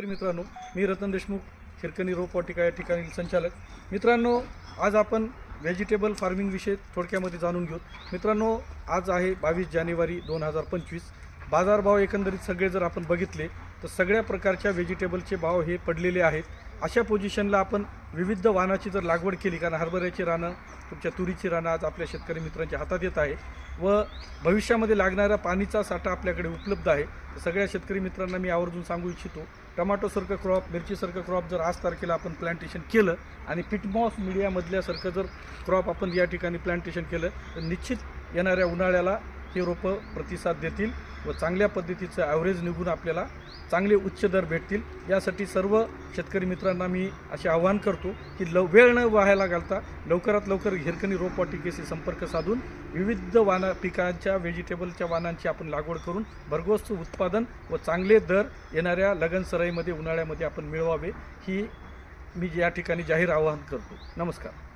मित्रांनो, मी रतन देशमुख, हिरकणी रोपवाटिका या ठिकाणी संचालक. मित्रांनो, आज आपण व्हेजिटेबल फार्मिंग विषय थोडक्यामध्ये जाणून घेऊ. मित्रांनो, आज आहे 22 जानेवारी 2025. बाजारभाव एकंदरीत सगळे जर आपण बघितले तर सगळ्या प्रकारच्या व्हेजिटेबलचे भाव हे पडलेले आहेत. अशा पोझिशनला आपण विविध वाणाची जर लागवड केली, कारण हरभऱ्याची रानं, तुमच्या तुरीची रानं आज आपल्या शेतकरी मित्रांच्या हातात येत आहे व भविष्यामध्ये लागणारा पाणीचा साठा आपल्याकडे उपलब्ध आहे. तर सगळ्या शेतकरी मित्रांना मी आवर्जून सांगू इच्छितो, टमाटोसारखं क्रॉप, मिरचीसारखं क्रॉप जर आज तारखेला आपण प्लांटेशन केलं आणि पिटमॉस मीडियामधल्यासारखं जर क्रॉप आपण या ठिकाणी प्लांटेशन केलं तर निश्चित येणाऱ्या उन्हाळ्याला हे रोपं प्रतिसाद देतील व चांगल्या पद्धतीचं ॲव्हरेज निघून आपल्याला चांगले उच्च दर भेटतील. यासाठी सर्व शेतकरी मित्रांना मी असे आवाहन करतो की वेळ न व्हायला घालता लवकरात लवकर हिरकणी रोपवाटिकेशी संपर्क साधून विविध पिकांच्या व्हेजिटेबलच्या वाणांची आपण लागवड करून भरघोस उत्पादन व चांगले दर येणाऱ्या लगनसराईमध्ये उन्हाळ्यामध्ये आपण मिळवावे, ही मी या ठिकाणी जाहीर आवाहन करतो. नमस्कार.